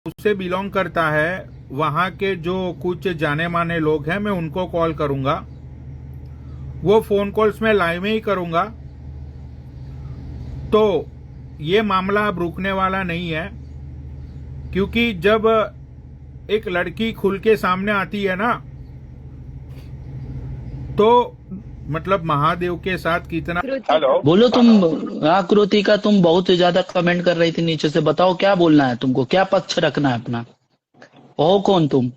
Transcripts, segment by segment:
उससे बिलोंग करता है, वहां के जो कुछ जाने माने लोग हैं मैं उनको कॉल करूंगा। वो फोन कॉल्स मैं लाइव में ही करूंगा। तो ये मामला अब रुकने वाला नहीं है, क्योंकि जब एक लड़की खुल के सामने आती है ना, तो मतलब महादेव के साथ कितना। हेलो, बोलो तुम। हाँ कृतिका, तुम बहुत ज्यादा कमेंट कर रही थी नीचे से। बताओ क्या बोलना है तुमको, क्या पक्ष रखना है अपना। हो कौन तुम,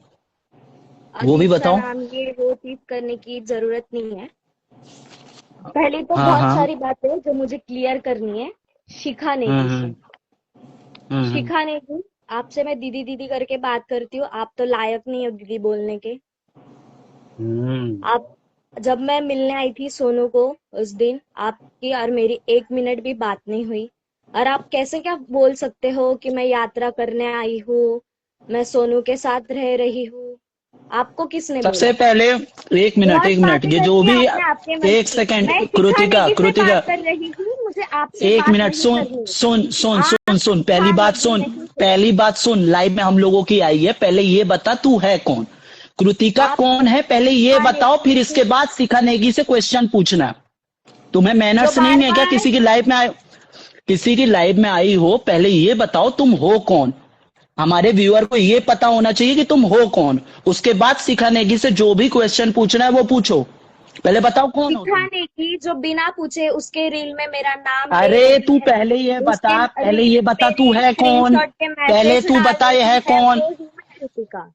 वो भी अजीब सा बताओ। नाम, ये वो चीज करने की जरूरत नहीं है। पहले तो हाँ बहुत हाँ। सारी बातें जो मुझे क्लियर करनी है शिखा नेगी से। हम्म। शिखा नेगी, आपसे मैं दीदी दीदी करके बात करती हूँ, आप तो लायक नहीं हो दीदी बोलने के। हम्म। आप, जब मैं मिलने आई थी सोनू को उस दिन, आपकी और मेरी 1 मिनट भी बात नहीं हुई। और आप कैसे क्या बोल सकते हो कि मैं यात्रा करने आई हूँ, मैं सोनू के साथ रह रही हूँ। आपको किसने सबसे बोला? पहले, एक मिनट बहुत एक मिनट, बातें ये कर जो दी भी, आपने आपके मन एक की। सेकंड मैं शिखा कृतिका, नेगी से बात कृतिका, कर रही हूँ, मुझे आपसे एक बात मिनट नहीं सुन करनी है। सुन सुन सुन आप सुन सुन, पहली शिखा बात नेगी सुन। नहीं हो। पहली बात सुन, लाइव में हम लोगों की आई है। पहले ये बता तू है कौन, कृतिका आप कौन है, पहले ये शिखा बताओ, फिर नेगी इसके बाद शिखा नेगी से क्वेश्चन पूछना। तुम्हें जो मैनर्स बार नहीं है क्या? बार। किसी की लाइव में आई हो, पहले ये बताओ तुम हो कौन। हमारे व्यूअर को ये पता होना चाहिए कि तुम हो कौन। उसके बाद शिखा नेगी से जो भी क्वेश्चन पूछना है वो पूछो। पहले बताओ कौन हो शिखा तुम। नेगी जो बिना पूछे उसके रील में मेरा नाम ले अरे रही तू है, पहले ये उसके बता, पहले रील ये में बता तू मेरे है कौन। स्क्रीनशॉट के पहले मैसेज तू डाल बता ये रही है है, कौन। वो हूँ मैं कृतिका।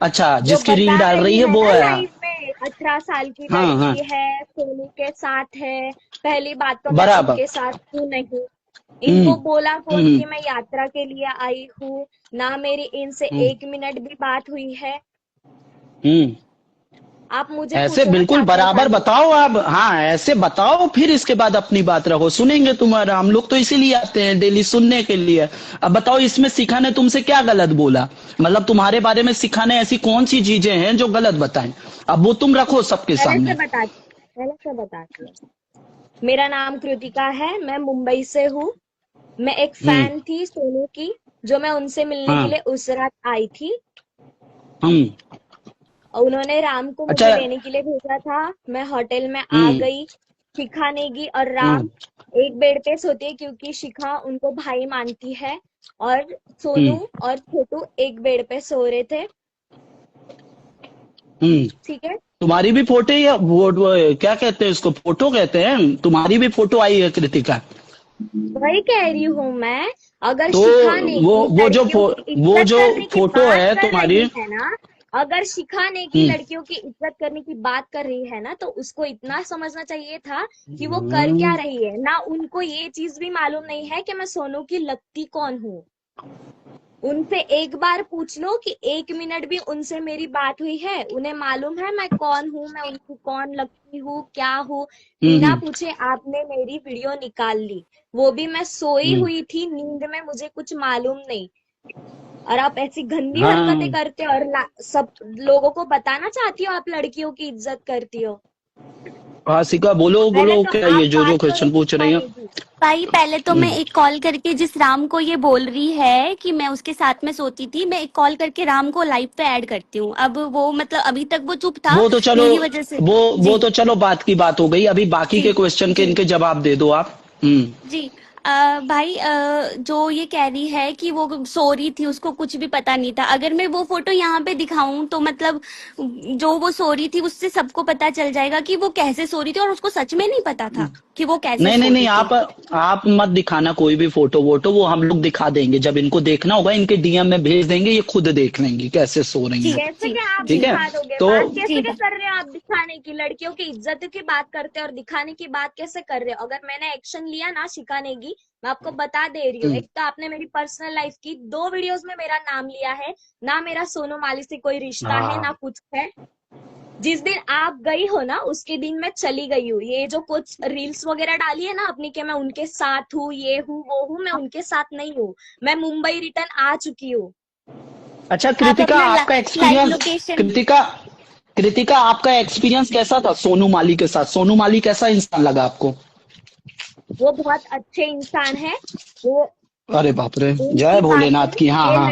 अच्छा, जो जिसकी रील बता डाल रही रही है है वो ना है। लाइव में, 18 साल की हाँ हाँ, लड़की है, सोनू के साथ है। पहली बात तो मैं बराबर। उनके साथ हूँ नहीं। हम्म इनको बोला कौन हम्म कि मैं यात्रा के लिए आई हूँ? ना मेरी इनसे हम्म 1 मिनट भी बात हुई है। हम्म। आप मुझे ऐसे पूछो ना बिल्कुल क्या पूछा बराबर है। बताओ आप। हाँ ऐसे बताओ, फिर इसके बाद अपनी बात रखो, सुनेंगे तुम्हारा। हम लोग तो इसीलिए आते हैं डेली सुनने के लिए। अब बताओ, इसमें शिखा ने तुमसे क्या गलत बोला? मतलब तुम्हारे बारे में शिखा ने ऐसी कौन सी चीजें हैं जो गलत बताएं? अब वो तुम रखो सबके सामने। पहले से बताती हूँ। मेरा नाम कृतिका है, मैं मुंबई से हूँ। मैं एक हम्म। फैन थी सोनू की, जो मैं उनसे मिलने के हाँ। लिए उस रात आई थी। हम्म। और उन्होंने राम को अच्छा। मुझे लेने के लिए भेजा था। मैं होटल में आ हम्म गई। शिखा नेगी और राम हम्म एक बेड पे सोते, क्योंकि शिखा उनको भाई मानती है। और सोनू हम्म और छोटू एक बेड पे सो रहे थे। हम्म। ठीक है। तुम्हारी भी फोटो, या वो क्या कहते हैं उसको, फोटो कहते हैं, तुम्हारी भी फोटो आई है कृतिका। वही कह रही हूँ मैं। अगर तो शिखा वो नेगी वो जो लड़कियों फो, की वो इज्जत जो करने की फोटो बात है कर तुम्हारी। रही है ना, अगर शिखा नेगी हम्म लड़कियों की इज्जत करने की बात कर रही है ना, तो उसको इतना समझना चाहिए था कि वो कर क्या हम्म रही है ना। उनको ये चीज भी मालूम नहीं है कि मैं सोनू की लगती कौन हूँ। उनसे एक बार पूछ लो कि 1 मिनट भी उनसे मेरी बात हुई है? उन्हें मालूम है मैं कौन हूँ, मैं उनको कौन लगती हूँ, क्या हूँ? बिना हम्म पूछे आपने मेरी वीडियो निकाल ली, वो भी मैं सोई हम्म। हुई थी नींद में, मुझे कुछ मालूम नहीं। और आप ऐसी गंदी हरकतें हाँ करते हो और सब लोगों को बताना चाहती हो आप लड़कियों की इज्जत करती हो। आशिका, बोलो पहले बोलो, तो क्या आप ये जो बात जो करो क्वेश्चन पूछ शिखा रही है। नेगी। भाई पहले तो मैं हम्म। एक कॉल करके जिस राम को ये बोल रही है कि मैं उसके साथ में सोती थी, मैं एक कॉल करके राम को लाइव पे ऐड करती हूँ। अब वो मतलब अभी तक वो चुप था वो तो चलो, मेरी वजह से। वो जी तो चलो बात की बात हो गई। अभी बाकी जी के क्वेश्चन के जी इनके जवाब दे दो आप। जी। भाई जो ये कह रही है कि वो सो रही थी, उसको कुछ भी पता नहीं था। अगर मैं वो फोटो यहाँ पे दिखाऊं तो मतलब जो वो सो रही थी उससे सबको पता चल जाएगा कि वो कैसे सो रही थी, और उसको सच में नहीं पता था कि वो कैसे नहीं नहीं सो नहीं, रही थी। आप मत दिखाना कोई भी फोटो वोटो, वो हम लोग दिखा देंगे। जब इनको देखना होगा इनके डीएम में भेज देंगे, ये खुद देख लेंगी कैसे सो रही जी हैं। कैसे जी क्या आप ठीक जी है। दिखा दोगे? तो बात कैसे जी क्या कर रहे हो आप दिखाने की? लड़कियों की इज्जत की बात करते हो और दिखाने की बात कैसे कर रहे हो? अगर मैंने एक्शन लिया ना शिखानेगी, मैं आपको बता दे रही हूँ। हम्म, एक तो आपने मेरी पर्सनल लाइफ की 2 वीडियोस में मेरा नाम लिया है। ना मेरा सोनू माली से कोई रिश्ता है, ना हाँ। कुछ है। जिस दिन आप गई हो ना, उसके दिन मैं चली गई हूँ। ये जो कुछ रील्स वगैरह डाली है ना अपनी, के मैं उनके साथ हूँ, ये हूँ वो हूँ, मैं उनके साथ नहीं हूँ। मैं मुंबई रिटर्न आ चुकी हूँ। अच्छा आप कृतिका, अपना आपका live experience, location. Kritika, Kritika आपका एक्सपीरियंस कैसा था सोनू माली के साथ? सोनू माली कैसा इंसान लगा आपको? वो बहुत अच्छे इंसान है। वो अरे बाप रे, उनकी जय भोलेनाथ बातें की। हाँ ये हाँ।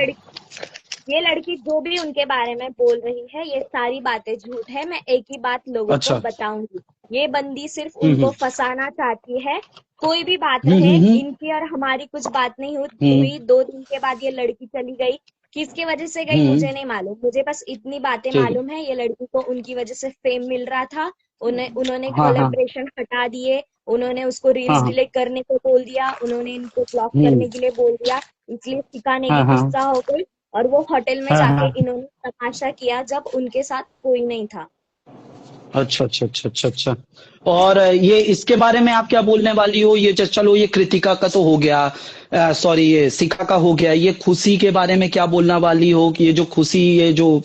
ये लड़की जो भी उनके बारे में बोल रही है ये सारी बातें झूठ है। मैं एक ही बात लोगों को अच्छा। बताऊंगी, ये बंदी सिर्फ उनको हम्म फंसाना चाहती है। कोई भी बात हम्म रहे, हम्म हम्म इनकी और हमारी कुछ बात नहीं हम्म हुई। 2 दिन के बाद ये लड़की चली गई। किसकी वजह से गई हम्म, मुझे नहीं मालूम, मुझे बस इतनी बातें ठीक है। मालूम है, ये लड़की को उनकी वजह से फेम मिल रहा था। उन्होंने हाँ हाँ कोलेब्रेशन हटा दिए, उन्होंने उसको हाँ रील्स हाँ। डिलीट करने को बोल दिया, उन्होंने इनको ब्लॉक हम्म। करने के लिए बोल दिया। इसलिए सिखाने हाँ की हाँ गुस्सा हो गई और वो होटल में हाँ जाके हाँ। इन्होंने तमाशा किया जब उनके साथ कोई नहीं था। अच्छा अच्छा अच्छा अच्छा अच्छा। और ये इसके बारे में आप क्या बोलने वाली हो? ये चलो, ये कृतिका का तो हो गया, सॉरी, ये शिखा का हो गया। ये खुशी के बारे में क्या बोलना वाली हो? कि ये जो खुशी, ये जो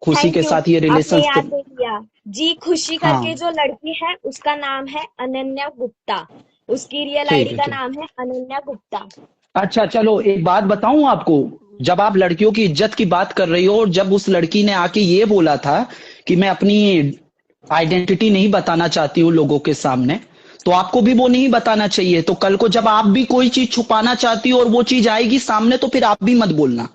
खुशी थैंक के यू, साथ ये आपने रिलेशन। याद नहीं किया। जी, खुशी करके हाँ, जो लड़की है उसका नाम है अनन्या गुप्ता। उसकी रियल ठीक आईडी है का ठीक। नाम है अनन्या गुप्ता। अच्छा चलो, एक बात बताऊं आपको। जब आप लड़कियों की इज्जत की बात कर रही हो, और जब उस लड़की ने आके ये बोला था कि मैं अपनी आइडेंटिटी नहीं बताना चाहती हूँ लोगों के सामने, तो आपको भी वो नहीं बताना चाहिए। तो कल को जब आप भी कोई चीज छुपाना चाहती हो और वो चीज आएगी सामने, तो फिर आप भी मत बोलना।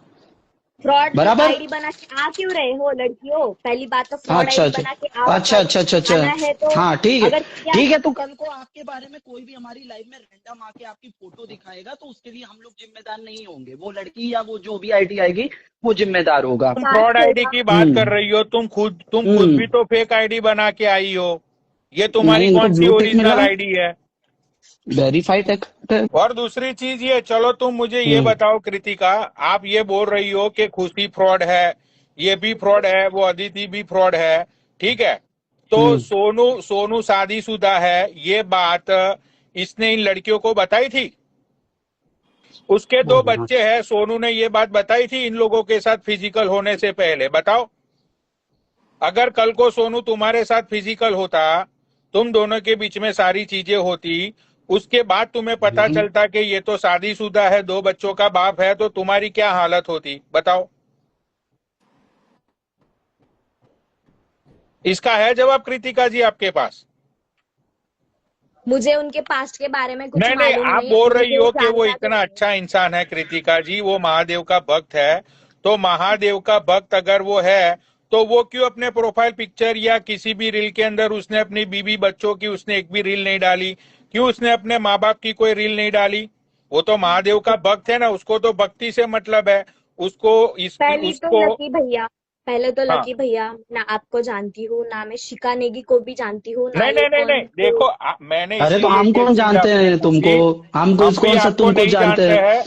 फ्रॉड बराबर। आईडी बना के आ क्यों रहे हो लड़कियों? पहली बात तो फ्रॉड अच्छा आईडी अच्छा बना के आओ अच्छा मत। अच्छा अच्छा अच्छा। आना है तो हाँ ठीक है। अगर किया ठीक है। है, तो कल को आपके बारे में कोई भी हमारी लाइफ में रैंडम आके आपकी फोटो दिखाएगा, तो उसके लिए हम लोग जिम्मेदार नहीं होंगे। वो लड़की या वो जो भी आईडी आएगी, वो जिम्मेदार होगा। तुम साथ फ्रॉड आईडी होगा। की बात कर रही हो, तुम खुद भी हम्म। तो फेक आईडी बना के आई हो। ये तुम्हारी नहीं, इनको कौन सी ब्लू टिक ओरिजिनल मिला, आईडी है? वेरीफाइड है। और दूसरी चीज ये, चलो तुम मुझे ये हम्म बताओ कृतिका, आप ये बोल रही हो कि खुशी फ्रॉड है, ये भी फ्रॉड है, वो अदिति भी फ्रॉड है, ठीक है? तो हम्म। सोनू सोनू शादीशुदा है, ये बात इसने इन लड़कियों को बताई थी? उसके 2 बच्चे हैं, सोनू ने ये बात बताई थी इन लोगों के साथ फिजिकल होने से पहले? बताओ। अगर कल को सोनू तुम्हारे साथ फिजिकल होता, तुम दोनों के बीच में सारी चीजें होती, उसके बाद तुम्हें पता हम्म। चलता कि ये तो शादीशुदा है, 2 बच्चों का बाप है, तो तुम्हारी क्या हालत होती? बताओ। इसका है जवाब कृतिका जी आपके पास? मुझे उनके पास्ट के बारे में कुछ नहीं नहीं, मालूम आप नहीं है, बोल रही मुझे हो कि वो जानना भी इतना नहीं है। अच्छा इंसान है कृतिका जी, वो महादेव का भक्त है। तो महादेव का भक्त अगर वो है, तो वो क्यों अपने प्रोफाइल पिक्चर या किसी भी रील के अंदर उसने अपनी बीवी बच्चों की उसने एक भी रील नहीं डाली? क्यों उसने अपने माँ बाप की कोई रील नहीं डाली? वो तो महादेव का भक्त है ना, उसको तो भक्ति से मतलब है। उसको पहली तो उसको लकी भैया, पहले तो हाँ। लकी भैया, ना आपको जानती हूँ, ना मैं शिका नेगी को भी जानती हूँ, ना नहीं ये नहीं नहीं नहीं, कौन देखो मैंने अरे तो इसीलिए हम ये कौन चीज जानते आपसे हैं तुमको? पूछी। हम हम भी कौन सा आपको तुमको नहीं जानते जानते हैं? हैं,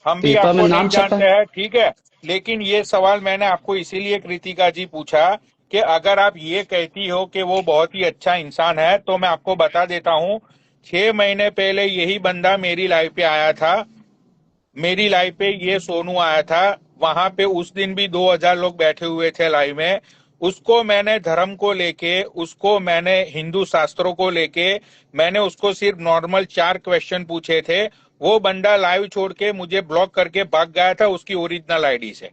हम भी पेपर में आपको नहीं नाम छपा जानते है। हैं, ठीक है? लेकिन ये सवाल मैंने आपको इसीलिए कृतिका जी पूछा कि अगर आप ये कहती हो कि वो बहुत ही अच्छा इंसान है, तो मैं आपको बता देता हूँ, 6 महीने पहले यही बंदा मेरी लाइफ पे आया था। मेरी लाइफ पे ये सोनू आया था, वहां पे उस दिन भी 2000 लोग बैठे हुए थे लाइव में। उसको मैंने धर्म को लेके, उसको मैंने हिंदू शास्त्रों को लेके, मैंने उसको सिर्फ नॉर्मल 4 क्वेश्चन पूछे थे। वो बंदा लाइव छोड़ के मुझे ब्लॉक करके भाग गया था उसकी ओरिजिनल आईडी से।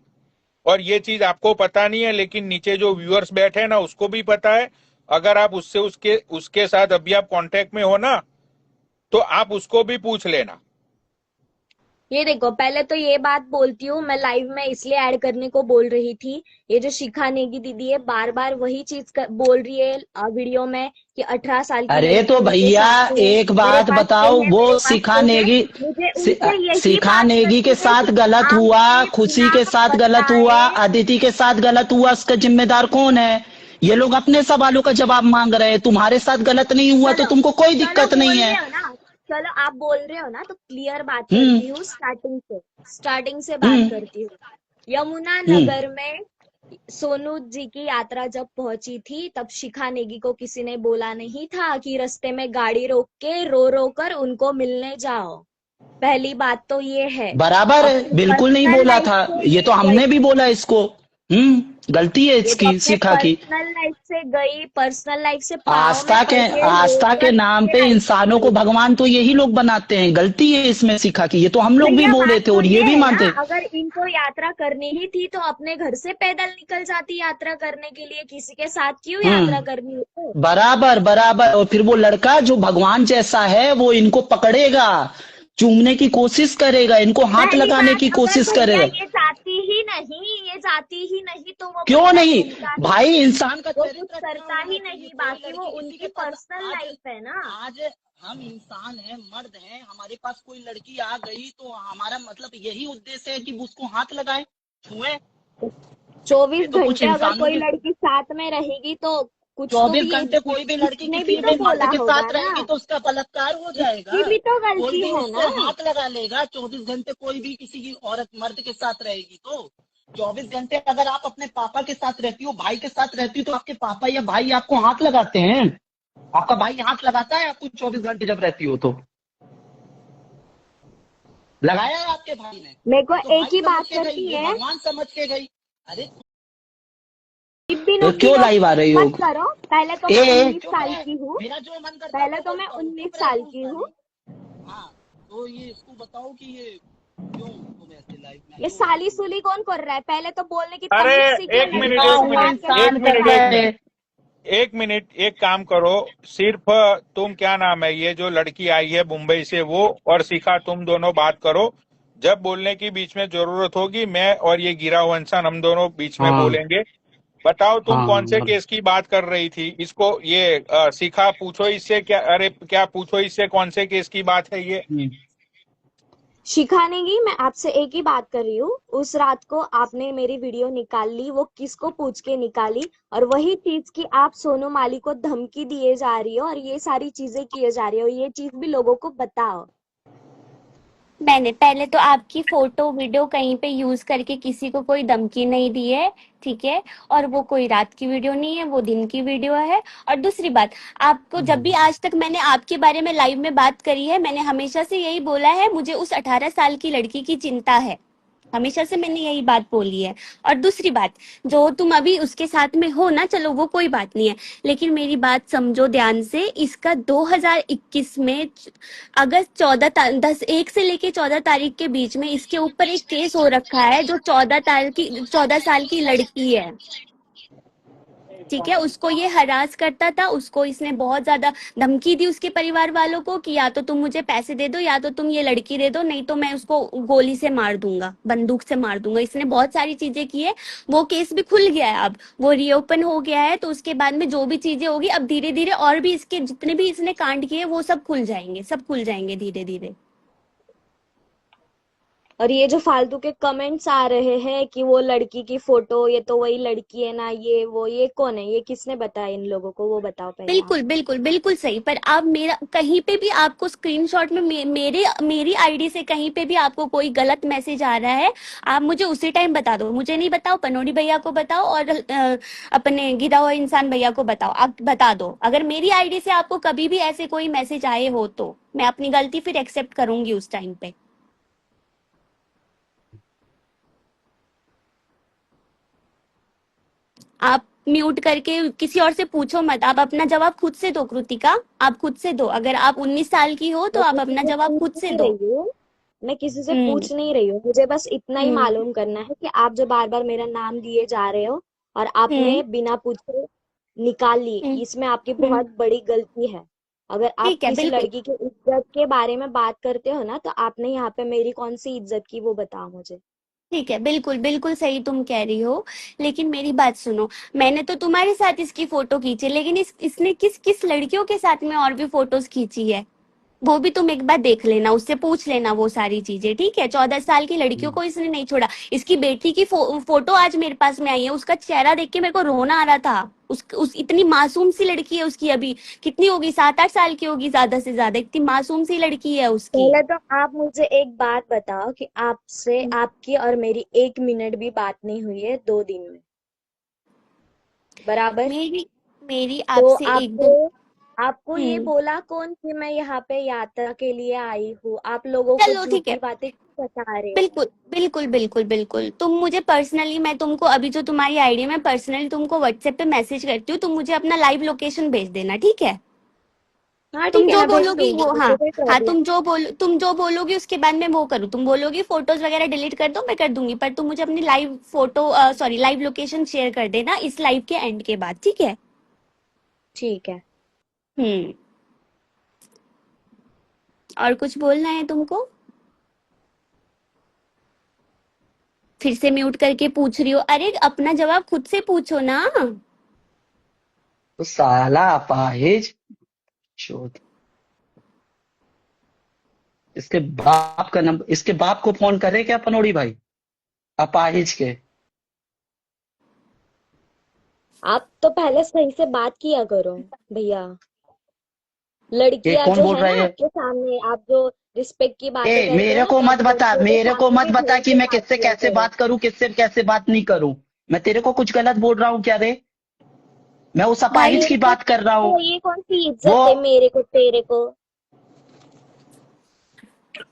और ये चीज आपको पता नहीं है, लेकिन नीचे जो व्यूअर्स बैठे हैं ना, उसको भी पता है। अगर आप उससे उसके उसके साथ अभी आप कांटेक्ट में हो ना, तो आप उसको भी पूछ लेना। ये देखो, पहले तो ये बात बोलती हूँ, मैं लाइव में इसलिए ऐड करने को बोल रही थी। ये जो शिखा नेगी दीदी है, बार बार वही चीज बोल रही है वीडियो में कि 18 साल की अरे तो लड़की मुझे भैया, चाहिए, एक मेरे बात पास ये बताओ, है, वो मेरे पास वो है। सिखानेगी, मुझे उनसे यही बात सिखानेगी के करनी है साथ कि गलत आप हुआ, मुझे खुशी खुला के साथ गलत हुआ, बताए। अदिति के साथ गलत हुआ, उसका जिम्मेदार कौन है? ये लोग अपने सवालों का जवाब मांग रहे हैं। तुम्हारे साथ गलत नहीं हुआ तो चलो, तुमको कोई चलो दिक्कत नहीं बोल है। रहे हो ना, चलो आप बोल रहे हो ना, तो क्लियर बात हम्म करती हूँ। स्टार्टिंग से बात हम्म करती हूँ। यमुना हम्म। नगर में सोनू जी की यात्रा जब पहुंची थी, तब शिखा नेगी को किसी ने बोला नहीं था कि रास्ते में गाड़ी रोक के रो रो कर उनको मिलने जाओ। पहली बात तो ये है। बराबर है, अपनी बिल्कुल नहीं पर्सनल बोला लाइफ था। से ये तो ये हमने गई, भी बोला इसको। गलती है ये तो इसकी, अपने सिखा की। पर्सनल लाइफ से गई, पर्सनल लाइफ से पाँव में पड़ के आस्था के रोकर नाम अपने पे लाइफ इंसानों को गई। भगवान तो यही लोग बनाते हैं। गलती है इसमें सिखा की, ये तो हम लोग भी भैया बोले बात थे तो और ये ये भी है ना, मानते। अगर इनको यात्रा करनी ही थी तो अपने घर से पैदल निकल जाती यात्रा करने के लिए, किसी के साथ क्यों यात्रा हम्म। करनी हो? बराबर बराबर। और फिर वो लड़का जो भगवान जैसा है, वो इनको पकड़ेगा, चूमने की कोशिश करेगा, इनको हाथ पहली लगाने बात, की अगर कोशिश भैया करेगा। ये जाती ही नहीं तो वो क्यों भैया नहीं? घूमता ही भाई नहीं, इंसान का वो कुछ चरित्र अच्छा करता होना ही चाहिए। नहीं, कोई बाकी वो लड़की किसी के उनकी पास पर्सनल आज लाइफ है ना। आज हम इंसान हैं, मर्द हैं, हमारे पास कोई लड़की आ गई तो हमारा मतलब यही उद्देश्य है कि उसको हाथ लगाए, छुए। ये 24 तो कुछ घंटे अगर इंसानों कोई की लड़की साथ में रहेगी तो कुछ तो 24 भी घंटे कोई भी लड़की इसने किसी भी तो भी मर्द बोला के होगा साथ ना, रहेगी तो उसका बलात्कार हो उसकी जाएगा। भी तो कोई गलती भी है ना। उसको हाथ लगा लेगा 24 घंटे, कोई भी किसी की औरत मर्द के साथ रहेगी तो 24 घंटे अगर आप अपने पापा के साथ रहती हो, भाई के साथ रहती हो, तो आपके पापा या भाई आपको हाथ लगाते हैं? आपका भाई हाथ लगाता है आपको 24 घंटे जब रहती हो तो? लगाया है आपके भाई ने? मेरे को ये तो एक भाई ही समझ बात के गई, करती ये है, भगवान समझ के गई। अरे भी तो नोकी क्यों नोकी लाइव आ रही हो? मत करो। पहले तो मैं ए 19 चुप साल रहे, की हूँ, मेरा जो मन करता है पहले वो तो मैं बोलता हूँ, 19 चुप रहे साल तू की हूँ। साली। हाँ, तो ये इसको बताओ कि ये क्यों तुम ऐसे लाइव में ये आई हो और साली बोल सुली रही कौन कर रहा है? पहले तो बोलने की अरे तमीज सीख ले, एक हो? मिनट लड़कियों जितना एक से वो बात मिनट कैसे इंसान एक कर मिनट करते एक हैं। रहे। मिनट एक मिनट, एक काम करो। सिर्फ तुम, क्या नाम है, ये जो लड़की आई है मुंबई से, वो और शिखा, तुम दोनों बात करो। जब बोलने की बीच में जरूरत होगी, मैं और ये गिरा हुआ इंसान, हम दोनों बीच में हाँ बोलेंगे। बताओ तुम कौन से हाँ। केस की बात कर रही थी? इसको ये शिखा पूछो इससे, क्या, अरे क्या पूछो इससे, कौन से केस की बात है ये? हम्म। शिखा नेगी, मैं आपसे एक ही बात कर रही हूँ। उस रात को आपने मेरी वीडियो निकाल ली, वो किसको पूछ के निकाली? और वही चीज की आप सोनू माली को धमकी दिए जा रही हो और ये सारी चीजें किए जा रही हो, ये चीज भी लोगों को बताओ। मैंने पहले तो आपकी फोटो वीडियो कहीं पे यूज करके किसी को कोई धमकी नहीं दी है, ठीक है? और वो कोई रात की वीडियो नहीं है, वो दिन की वीडियो है। और दूसरी बात, आपको जब भी आज तक मैंने आपके बारे में लाइव में बात करी है, मैंने हमेशा से यही बोला है, मुझे उस 18 साल की लड़की की चिंता है। हमेशा से मैंने यही बात बोली है। और दूसरी बात, जो तुम अभी उसके साथ में हो ना, चलो वो कोई बात नहीं है, लेकिन मेरी बात समझो ध्यान से। इसका 2021 में अगस्त 10 1 से लेके 14 तारीख के बीच में इसके ऊपर एक केस हो रखा है, जो 14 साल की लड़की है, ठीक है? उसको ये हरास करता था, उसको इसने बहुत ज्यादा धमकी दी उसके परिवार वालों को कि या तो तुम मुझे पैसे दे दो, या तो तुम ये लड़की दे दो, नहीं तो मैं उसको गोली से मार दूंगा, बंदूक से मार दूंगा। इसने बहुत सारी चीजें की है। वो केस भी खुल गया है, अब वो रीओपन हो गया है, तो उसके बाद में जो भी चीजें होगी, अब धीरे धीरे और भी इसके जितने भी इसने कांड किए वो सब खुल जाएंगे, सब खुल जाएंगे धीरे धीरे। और ये जो फालतू के कमेंट्स आ रहे हैं कि वो लड़की की फोटो, ये तो वही लड़की है ना, ये वो, ये कौन है? ये किसने बताया इन लोगों को? वो बताओ पहले आप। बिल्कुल बिल्कुल बिल्कुल सही। पर आप मेरा कहीं पे भी आपको स्क्रीनशॉट में मेरी आईडी से कहीं पे भी आपको कोई गलत मैसेज आ रहा है, आप मुझे उसी टाइम बता दो। मुझे नहीं बताओ, पनोड़ी भैया को बताओ, और अपने गिरा हुआ इंसान भैया को बताओ, आप बता दो। अगर मेरी आईडी से आपको कभी भी ऐसे कोई मैसेज आए हो तो मैं अपनी गलती फिर एक्सेप्ट करूंगी उस टाइम पे। आप म्यूट करके किसी और से पूछो मत, आप अपना जवाब खुद से दो कृतिका, आप खुद से दो। अगर आप 19 साल की हो तो मैं आप किसी अपना से जवाब पूछ खुद से नहीं दो। रही हूँ, मैं किसी से हम्म। पूछ नहीं रही हूँ। मुझे बस इतना ही हम्म। मालूम करना है कि आप जो बार बार मेरा नाम लिए जा रहे हो और हम्म। आपने बिना पूछे निकाल ली, हम्म। इसमें आपकी हम्म। बहुत बड़ी गलती है। अगर आप ठीक है, किसी बिल्कुल। लड़की की इज्जत के बारे में बात करते हो ना, तो आपने यहाँ पे मेरी कौन सी इज्जत की, वो बताओ मुझे। ठीक है, बिल्कुल बिल्कुल सही तुम कह रही हो। लेकिन मेरी बात सुनो, मैंने तो तुम्हारे साथ इसकी फोटो खींची, लेकिन इसने किस किस लड़कियों के साथ में और भी फोटोज खींची है, वो भी तुम एक बार देख लेना, उससे पूछ लेना वो सारी चीजें, ठीक है? 14 साल की लड़कियों को इसने नहीं छोड़ा। इसकी बेटी की फोटो आज मेरे पास में आई है, उसका चेहरा देख के मेरे को रोना आ रहा था। उस इतनी मासूम सी लड़की है उसकी, अभी कितनी होगी, 7 8 साल की होगी ज्यादा से ज्यादा, इतनी मासूम सी लड़की है उसकी। पहले तो आप मुझे एक बात बताओ कि आपसे, आपकी और मेरी 1 मिनट भी बात नहीं हुई है 2 दिन में, बराबर? मेरी मेरी तो आपसे एक आपको दो। आपको ये हम्म। बोला कौन कि मैं यहाँ पे यात्रा के लिए आई हूँ? आप लोगों को चलो ठीक है। झूठी बातें क्यों बता रहे हो? बिल्कुल बिल्कुल बिल्कुल बिल्कुल, तुम मुझे पर्सनली, मैं तुमको अभी जो तुम्हारी आईडी में पर्सनली तुमको व्हाट्सएप पे मैसेज करती हूँ, तुम मुझे अपना लाइव लोकेशन भेज देना, ठीक है? हाँ तुम ठीक है, जो मैं भेज बोलोगी दूंगी, वो, हाँ। मुझे कोई हाँ, प्रॉब्लम। तुम जो बोलोगी उसके बाद मैं वो करूँ, तुम बोलोगी फोटोज वगैरह डिलीट कर दो, मैं कर दूंगी, पर तुम मुझे अपनी live photo, sorry, live location share कर देना इस लाइव के एंड के बाद, ठीक है? ठीक है। हम्म। और कुछ बोलना है तुमको? फिर से म्यूट करके पूछ रही हो? अरे अपना जवाब खुद से पूछो ना। तो साला अपाहिज चोद। इसके बाप को फोन करे क्या पनोड़ी भाई, अपाहिज के? आप तो पहले सही से बात किया करो भैया। ये लड़कियां कौन जो बोल है रहा ना है? आपके सामने, आप जो रिस्पेक्ट की बातें ए करते हो मेरे ना, को मत बता, लड़कियों के मेरे को सामने मत भी बता ढंग कि से मैं बात किससे किया कैसे करो। बात करूं, किससे कैसे बात नहीं करूं। मैं तेरे को कुछ गलत बोल रहा हूँ क्या रे? मैं उस भाई अपाहिज की बात कर रहा हूँ। ये कौन सी वो इज्जत है मेरे को तेरे को?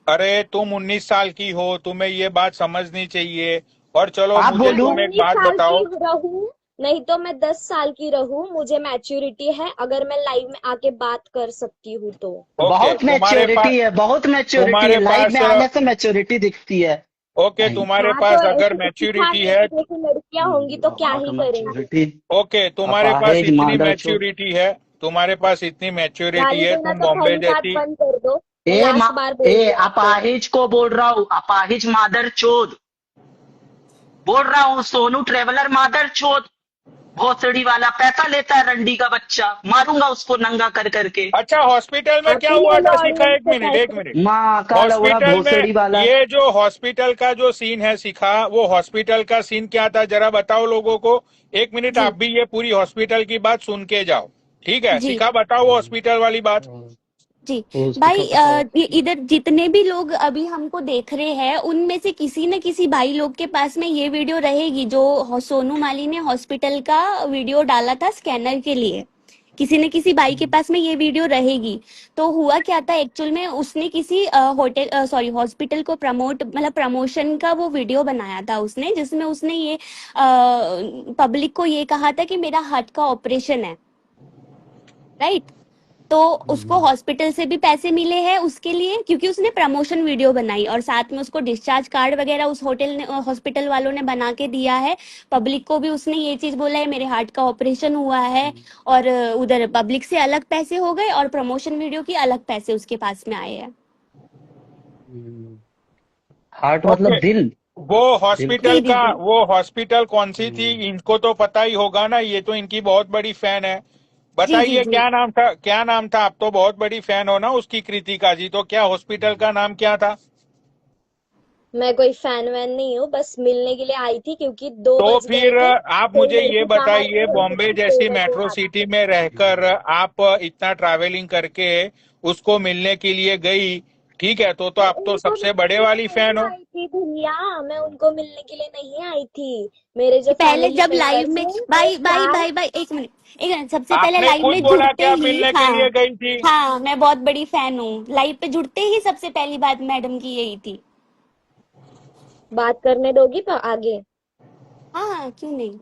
अरे तुम 19 साल की हो, तुम्हें ये बात समझनी चाहिए। और चलो आप मुझे मैं बोलू? तुम एक 19 बात साल की बताओ। रहूं, नहीं तो मैं 10 साल की रहूं, मुझे मैच्योरिटी है अगर मैं लाइव में आके बात कर सकती हूँ तो। ओके बहुत मैच्योरिटी है, बहुत मैच्योरिटी है, तुम्हारे लाइव में पास आने से मैच्योरिटी दिखती है। ओके नहीं, तुम्हारे हाँ तो पास अगर ऐसे शिखा मैच्योरिटी है। नेगी जैसी लड़कियां होंगी तो क्या ही करेंगे? मैच्योरिटी। ओके तुम्हारे पास अपाहिज इतनी मादर चोद। मैच्योरिटी है, तुम्हारे पास इतनी मैच्योरिटी गाली है, देना तुम तो बॉम्बे पहली बात जैसी। बंद कर दो। मैं ए मा लास्ट बार बोल ए रही हूँ आपको। अपाहिज को बोल रहा हूँ, अपाहिज मादर चोद बोल रहा हूँ। सोनू ट्रेवलर मादर चोद, भोसड़ी वाला पैसा लेता है, रंडी का बच्चा, मारूंगा उसको नंगा कर करके। अच्छा हॉस्पिटल में आप क्या ही ले हुआ लो था शिखा? ऑडियंस एक से मिनट एक पैसे। मिनट। माँ का लौड़ा हॉस्पिटल में भोसड़ी वाला। ये जो हॉस्पिटल का जो सीन है शिखा, वो हॉस्पिटल का सीन क्या था जरा बताओ लोगों को। एक मिनट जी आप भी ये पूरी हॉस्पिटल की बात सुन के जाओ। ठीक है जी शिखा, बताओ वो हॉस्पिटल वाली बात। जी। भाई हॉस्पिटल बताओ। इधर जितने भी लोग अभी हमको देख रहे हैं उनमें से किसी न किसी भाई लोग के पास में ये वीडियो रहेगी जो सोनू माली ने हॉस्पिटल का वीडियो डाला था स्कैनर के लिए। किसी न किसी भाई के पास में ये वीडियो रहेगी। तो हुआ क्या था एक्चुअल में, उसने किसी होटल सॉरी हॉस्पिटल को प्रमोट मतलब प्रमोशन का वो वीडियो बनाया था उसने, जिसमें उसने ये पब्लिक को ये कहा था कि मेरा हार्ट का ऑपरेशन है, राइट? तो उसको हॉस्पिटल से भी पैसे मिले हैं उसके लिए, क्योंकि उसने प्रमोशन वीडियो बनाई और साथ में उसको डिस्चार्ज कार्ड वगैरह उस होटल ने हॉस्पिटल वालों ने बना के दिया है। पब्लिक को भी उसने ये चीज बोला है मेरे हार्ट का ऑपरेशन हुआ है। और उधर पब्लिक से अलग पैसे हो गए और प्रमोशन वीडियो की अलग पैसे उसके पास में आए हैं। हार्ट ओके मतलब दिल। वो दिल का। हॉस्पिटल जी जी का, जी वो हॉस्पिटल कौन सी थी इनको तो पता ही होगा ना, ये तो इनकी बहुत बड़ी फैन है। जी जी बताइए जी। क्या नाम था, क्या नाम था? आप तो बहुत बड़ी फैन हो ना उसकी, कृतिका जी, तो क्या हॉस्पिटल का नाम क्या था? मैं कोई फैन वैन नहीं हूँ, बस मिलने के लिए आई थी क्योंकि 2 तो बज गए फिर थे। आप कोई मुझे ये लड़की बाहर बताइए, थी और बॉम्बे मुझे जैसी लेने को मेट्रो आ गई। सिटी में रहकर आप इतना ट्रैवलिंग करके उसको मिलने के लिए गई, ठीक है? तो मैं आप तो उनको सबसे मिलने बड़े के लिए वाली फैन नहीं हो। आई थी भैया, मैं उनको मिलने के लिए नहीं आई थी। मेरे जो पहले फैमिली जब लाइव मेंबर्स में हैं वो भाई भाई चार। भाई भाई एक मिनट सबसे पहले आपने लाइव खुद में बोला कि जुड़ते आप ही, मिलने के हाँ लिए गई थी। हाँ मैं बहुत बड़ी फैन हूँ। लाइव पे जुड़ते ही सबसे पहली बात मैडम की यही थी। बात करने दोगी पर आगे? हाँ हाँ क्यों नहीं।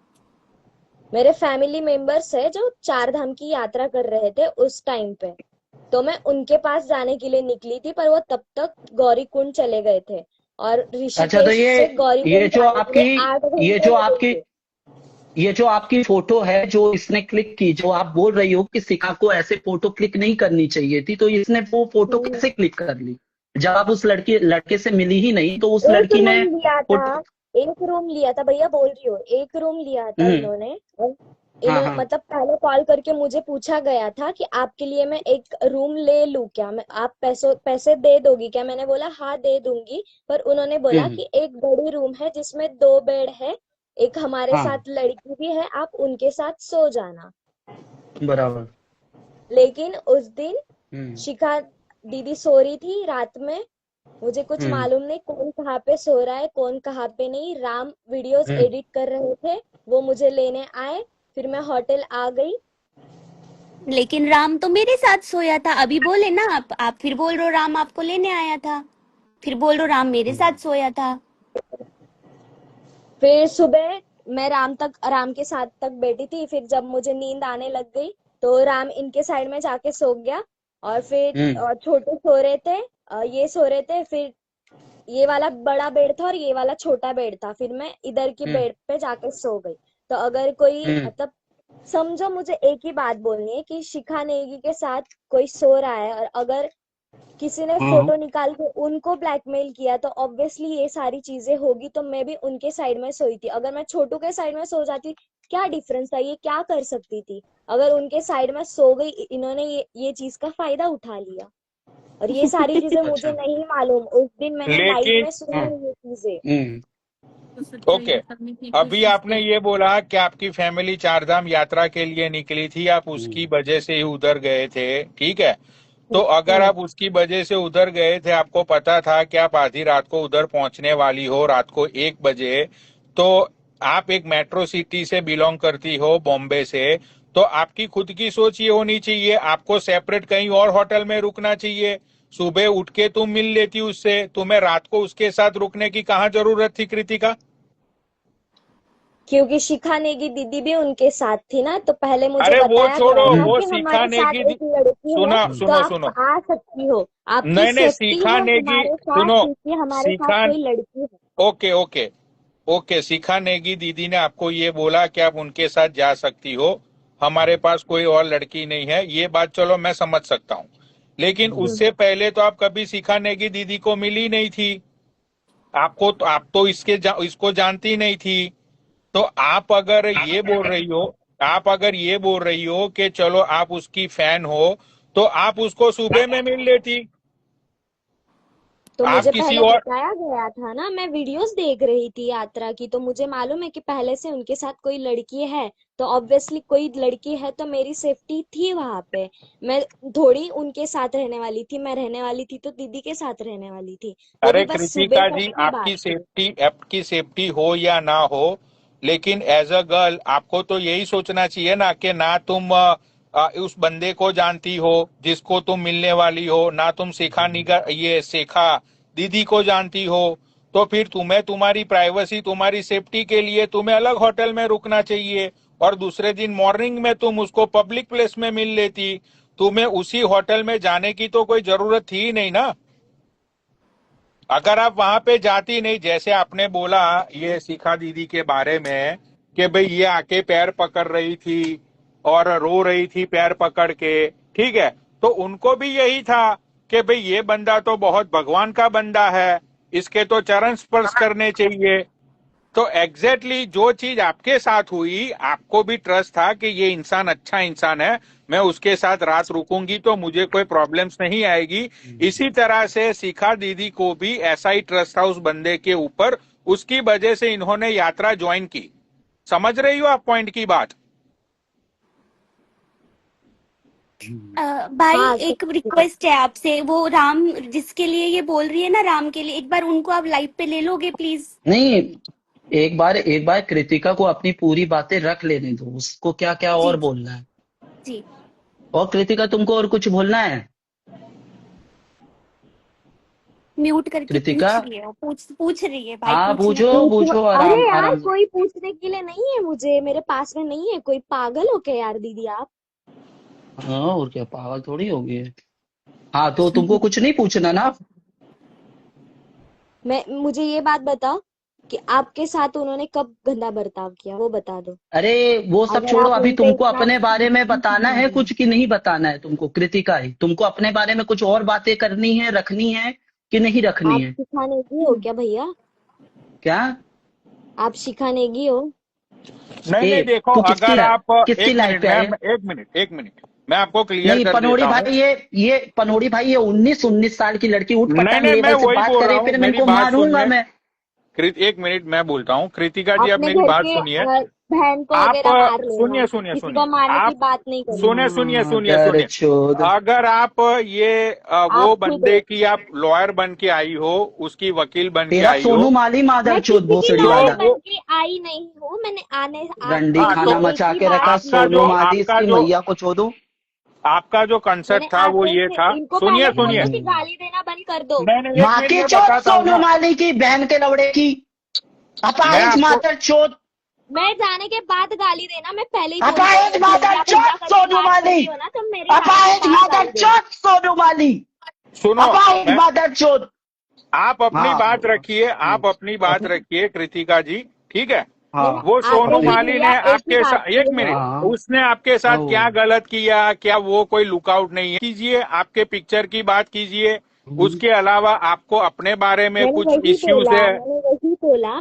मेरे फैमिली मेंबर्स है जो 4 धाम की यात्रा कर रहे थे उस टाइम पे, तो मैं उनके पास जाने के लिए निकली थी, पर वो तब तक गौरी कुंड चले गए थे। और अच्छा तो ऋषिकेश से गौरी ये कुंड जो जाने के आपकी लिए 8 ये घंटे जो आपकी लगेंगे। ये जो आपकी फोटो है जो इसने क्लिक की, जो आप बोल रही हो कि शिखा को ऐसे फोटो क्लिक नहीं करनी चाहिए थी, तो इसने वो फोटो हम्म, कैसे क्लिक कर ली? जब आप उस लड़के से मिली ही नहीं तो उस एक लड़की रूम ने लिया था। फोटो। एक रूम लिया था भैया, बोल रही हो, एक रूम लिया था हम्म। इन्होंने। और हाँ हाँ। मतलब पहले कॉल करके मुझे पूछा गया था कि आपके लिए मैं एक रूम ले लूं क्या, मैं आप पैसे दे दोगी क्या? मैंने बोला हाँ दे दूंगी। पर उन्होंने बोला हम्म। कि एक बड़ी रूम है जिसमें 2 बेड है, एक हमारे हाँ साथ लड़की भी है, आप उनके साथ सो जाना। बराबर। लेकिन उस दिन हम्म। शिखा दीदी सो रही थी रात में। मुझे कुछ हम्म। मालूम नहीं कौन कहाँ पे सो रहा है कौन कहाँ पे नहीं। राम वीडियोस हम्म। एडिट कर रहे थे, वो मुझे लेने आए। फिर मैं होटल आ गई। लेकिन राम तो मेरे साथ सोया था, अभी बोले ना आप फिर बोल रहे हो राम आपको लेने आया था, फिर बोल रहे हो राम मेरे साथ सोया था। फिर सुबह मैं राम के साथ तक बैठी थी, फिर जब मुझे नींद आने लग गई तो राम इनके साइड में जाके सो गया। और फिर हम्म। छोटे सो रहे थे, ये सो रहे थे। फिर ये वाला बड़ा बेड था और ये वाला छोटा बेड था, फिर मैं इधर की हम्म। बेड पे जाके सो गई। तो अगर कोई हम्म। मतलब समझो, मुझे एक ही बात बोलनी है कि शिखा नेगी के साथ कोई सो रहा है और अगर किसी ने हाँ फोटो निकाल के उनको ब्लैकमेल किया, तो ऑब्वियसली ये सारी चीजें होगी। तो मैं भी उनके साइड में सोई थी। अगर मैं छोटू के साइड में सो जाती, क्या डिफरेंस था? ये क्या कर सकती थी? अगर उनके साइड में सो गई, इन्होंने ये चीज का फायदा उठा लिया। और ये सारी चीजें मुझे अच्छा। नहीं मालूम। उस दिन मैंने लाइव लेकिन में सुनी हाँ। ये चीजें। ओके, अभी आपने ये बोला कि आपकी फैमिली चारधाम यात्रा के लिए निकली थी, आप उसकी वजह से ही उधर गए थे, ठीक है। तो अगर हम्म। आप उसकी वजह से उधर गए थे, आपको पता था कि आप आधी रात को उधर पहुंचने वाली हो, रात को 1 बजे, तो आप एक मेट्रो सिटी से बिलोंग करती हो, बॉम्बे से, तो आपकी खुद की सोच ये होनी चाहिए, आपको सेपरेट कहीं और होटल में रुकना चाहिए। सुबह उठ के तुम मिल लेती उससे, तुम्हें रात को उसके साथ रुकने की कहाँ जरूरत थी कृतिका? क्योंकि शिखा नेगी दीदी भी उनके साथ थी ना, तो पहले मुझे अरे वो बताया छोड़ो, गया था वो कि हमारे सिखाने साथ की एक लड़की है, सुना तो सुनो आप सुनो, आ सकती हो। आपकी नहीं नहीं, सेफ्टी है सिखाने की हमारे साथ, सुनो, क्योंकि हमारे साथ सिखा कोई लड़की है। ओके ओके ओके, सिखा नेगी दीदी ने आपको ये बोला कि आप उनके साथ जा सकती हो, हमारे पास कोई और लड़की नहीं है, ये बात चलो मैं समझ सकता हूँ। लेकिन उससे पहले तो आप कभी सिखा नेगी दीदी को मिली नहीं थी, आपको तो, आप तो इसको जानती नहीं थी। तो आप अगर ये बोल रही हो, आप अगर ये बोल रही हो कि चलो आप उसकी फैन हो, तो आप उसको सुबह में मिल लेती। तो आप मुझे किसी पहले और, बताया गया था ना, मैं वीडियोस देख रही थी यात्रा की, तो मुझे मालूम है कि पहले से उनके साथ कोई लड़की है। तो ऑब्वियसली कोई लड़की है तो मेरी सेफ्टी थी वहां पे। मैं थोड़ी उनके साथ रहने वाली थी, मैं रहने वाली थी तो दीदी के साथ रहने वाली थी। वो अरे भी बस सुबह कृतिका तक जी, की बात थी। आपकी सेफ्टी हो या ना हो, लेकिन एज अ गर्ल आपको तो यही सोचना चाहिए ना कि ना तुम उस बंदे को जानती हो जिसको तुम मिलने वाली हो, ना तुम शिखा निगर ये शिखा दीदी को जानती हो। तो फिर तुम्हें तुम्हारी प्राइवेसी, तुम्हारी सेफ्टी के लिए तुम्हें अलग होटल में रुकना चाहिए, और दूसरे दिन मॉर्निंग में तुम उसको पब्लिक प्लेस में मिल लेती। तुम्हें उसी होटल में जाने की तो कोई जरूरत थी ही नहीं ना। अगर आप वहां पे जाती नहीं, जैसे आपने बोला ये शिखा दीदी के बारे में कि भाई ये आके पैर पकड़ रही थी और रो रही थी पैर पकड़ के, ठीक है, तो उनको भी यही था कि भाई ये बंदा तो बहुत भगवान का बंदा है, इसके तो चरण स्पर्श करने चाहिए। तो एग्जैक्टली जो चीज आपके साथ हुई, आपको भी ट्रस्ट था कि ये इंसान अच्छा इंसान है, मैं उसके साथ रात रुकूंगी तो मुझे कोई प्रॉब्लम्स नहीं आएगी। इसी तरह से शिखा दीदी को भी ऐसा ही ट्रस्ट था उस बंदे के ऊपर, उसकी वजह से इन्होंने यात्रा ज्वाइन की। समझ रही हो आप पॉइंट की बात? भाई हाँ, एक रिक्वेस्ट है आपसे, वो राम जिसके लिए ये बोल रही है ना, राम के लिए, एक बार उनको आप लाइव पे ले लोगे प्लीज? नहीं, एक बार कृतिका को अपनी पूरी बातें रख लेने दो, उसको क्या क्या जी और जी बोलना है। जी। और कृतिका तुमको और कुछ बोलना है? म्यूट करके कृतिका, पूछ रही है, पूछ रही है भाई, हाँ पूछने पूछो दो। पूछो, अरे आराम यार, आराम से। कोई पूछने के लिए नहीं है मुझे, मेरे पास में नहीं है कोई। पागल हो क्या यार दीदी आप? हाँ और क्या, पागल थोड़ी हो गई है। हाँ तो तुमको कुछ नहीं पूछना ना? मुझे ये बात बताओ कि आपके साथ उन्होंने कब गंदा बर्ताव किया, वो बता दो। अरे वो सब अगर छोड़ो, आप अभी उनपे तुमको इतना अपने बारे में बताना है कुछ कि नहीं बताना है तुमको? कृतिका ही, तुमको अपने बारे में कुछ और बातें करनी है, रखनी है कि नहीं रखनी आप है? सिखानेगी हो क्या भैया? क्या? आप सिखानेगी हो? नहीं ए, नहीं, देखो, तू अगर आप किसकी एक लाइफ मिनट, पे मैं है? एक मिनट मैं आपको क्लियर नहीं कर पनोड़ी देता हूँ। भाई, ये पनोड़ी भाई, ये 19 साल की लड़की उठ नहीं पटांग नहीं, मैं लेवल से वही बात बोल रहा करे हूँ, फिर मैं मेरी इनको बात मारूंगा सुनिए। मैं। एक मिनट मैं बोलता हूँ, कृतिका जी आप अपने मेरी घर बात के सुनिए। बहन को आप वगैरह मार लेना, सुनिए सुनिए किसी सुनिए, को मारने की आप बात नहीं करनी। सुनिए सुनिए सुनिए दर सुनिए, चोद। अगर आप ये आप वो खुद बंदे की आप लॉयर बन के आई हो, उसकी वकील बन के तेरा आई हो, सोनू माली मादर मैं चोद किसी की भोसड़ी तो लॉयर वाला, वो, बन के आई नहीं हूँ। मैंने आने आज रंडी हाँ, सिर्फ ये खाना तो एक मचा ही के बात रखा, की है। सोनू माली आपका इसकी जो मैया को छोड़ू। आपका जो मैंने कंसेप्ट था वो आते ये से था, इनको सुनिए पहले बोल सुनिए, दो कि गाली देना बंद कर दो। नहीं नहीं, एक माँ मिनट की मैं चोद, बताता हूँ सोनू ना। माली की बहन के लवड़े की, मैं अपाहिज आपको, मादर चोद, मैं जाने के बाद गाली देना, मैं पहले ही बोल रही हूँ। अपाहिज अगर मादर भैया भैया चोद करके सोनू बात कर माली, रही हो ना, तो मेरे आने के अपाहिज बाद मादर गाली देना। चोद सोनू माली, सुनो, अपाहिज मैं, मादर चोद। आप अपनी हाँ बात रखिए, आप अपनी बात रखिए कृतिका जी, ठीक है। हाँ वो मैंने सोनू आते ही माली बोला ने एक ही आपके बात साथ, एक पे है। मिनट, हाँ उसने आपके साथ ओ क्या गलत किया, क्या वो कोई लुकआउट नहीं है, कीजिए, आपके पिक्चर की बात कीजिए। उसके अलावा आपको अपने बारे में कुछ इश्यूज है।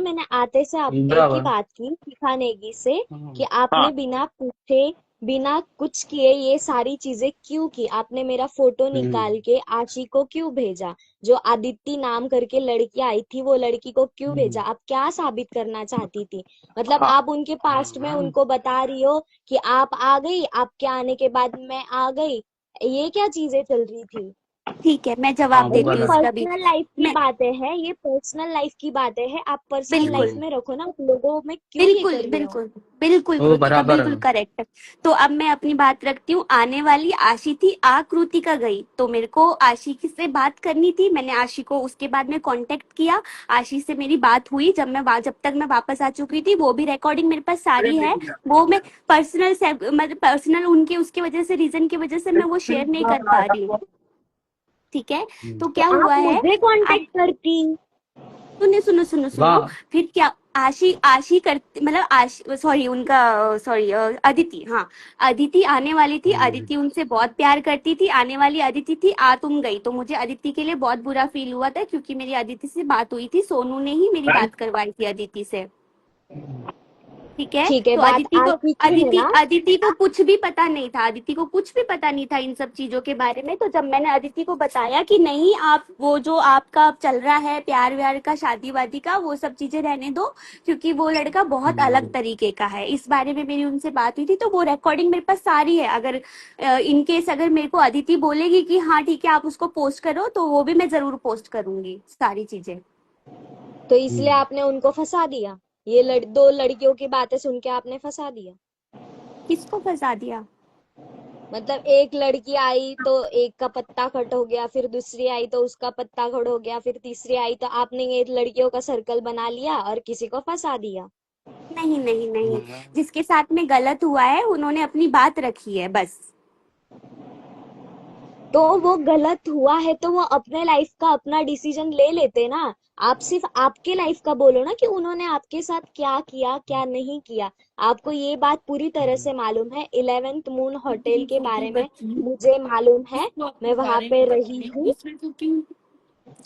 मैंने आते से आप एक ही बराबर बात की सिखाने की से हाँ कि हाँ आपने बिना पूछे बिना कुछ किए ये सारी चीजें क्यों की। आपने मेरा फोटो हम्म निकाल के आशी को क्यों भेजा। जो आदित्य नाम करके लड़की आई थी वो लड़की को क्यों भेजा। हम्म, आप क्या साबित करना चाहती थी। मतलब हाँ आप उनके पास्ट में हाँ उनको बता रही हो कि आप आ गई, आपके आने के बाद मैं आ गई। ये क्या चीजें चल रही थी। ठीक है, मैं हाँ जवाब वो देती ये हूँ गलत इसका भी। पर्सनल लाइफ की मैं बातें हैं, ये पर्सनल लाइफ की बातें हैं। आप पर्सनल लाइफ बिल्कुल हम्म, में रखो ना, आप लोगों में क्यों ये बिल्कुल कर रहे हो। बिल्कुल बिल्कुल वो कृतिका बराबर बिल्कुल करेक्ट। तो अब मैं अपनी बात रखती हूँ। आने वाली आशी थी, आ कृतिका गई, तो मेरे को आशी से बात करनी थी। मैंने आशी को उसके बाद में कांटेक्ट किया। आशी से मेरी बात हुई जब तक मैं वापस आ चुकी थी। वो भी रिकॉर्डिंग मेरे पास सारी है। वो मैं पर्सनल मतलब पर्सनल उनके उसके वजह से रीजन की वजह से मैं वो शेयर नहीं कर पा रही हूँ। ठीक है। तो तो क्या आप हुआ है। मुझे कांटेक्ट करती। सुनो सुनो सुनो सुनो। वाह फिर क्या, आशी आशी करती मतलब आशी सॉरी उनका सॉरी अदिति, हाँ अदिति आने वाली थी। हम्म, अदिति उनसे बहुत प्यार करती थी। आने वाली अदिति थी, आ तुम गई। तो मुझे अदिति के लिए बहुत बुरा फील हुआ था क्योंकि मेरी अदिति से बात हुई थी। सोनू ने ही मेरी बात करवाई थी अदिति से। ठीक है। ठीक है, तो बात आशी की है ना। अदिति को कुछ भी पता नहीं था। अदिति को कुछ भी पता नहीं था इन सब चीजों के बारे में। तो जब मैंने अदिति को बताया कि नहीं, आप वो जो आपका चल रहा है प्यार व्यार का, शादी वादी का, वो सब चीजें रहने दो, क्योंकि वो लड़का बहुत अलग तरीके का है। इस बारे में मेरी उनसे बात हुई थी। तो वो रिकॉर्डिंग मेरे पास सारी है। अगर इनकेस अगर मेरे को अदिति बोलेगी कि हाँ ठीक है आप उसको पोस्ट करो, तो वो भी मैं जरूर पोस्ट करूंगी सारी चीजें। तो इसलिए आपने उनको फंसा दिया। ये दो लड़कियों की बातें सुन के आपने फंसा दिया। किसको फंसा दिया। मतलब एक लड़की आई तो एक का पत्ता कट हो गया, फिर दूसरी आई तो उसका पत्ता कट हो गया, फिर तीसरी आई तो आपने ये लड़कियों का सर्कल बना लिया और किसी को फंसा दिया। नहीं नहीं नहीं, जिसके साथ में गलत हुआ है उन्होंने अपनी बात रखी है बस। तो वो गलत हुआ है तो वो अपने लाइफ का अपना डिसीजन ले लेते ना। आप सिर्फ आपके लाइफ का बोलो ना कि उन्होंने आपके साथ क्या किया क्या नहीं किया। आपको ये बात पूरी तरह से मालूम है। 11th मून होटल के बारे में मुझे मालूम है। मैं वहां पे रही हूँ।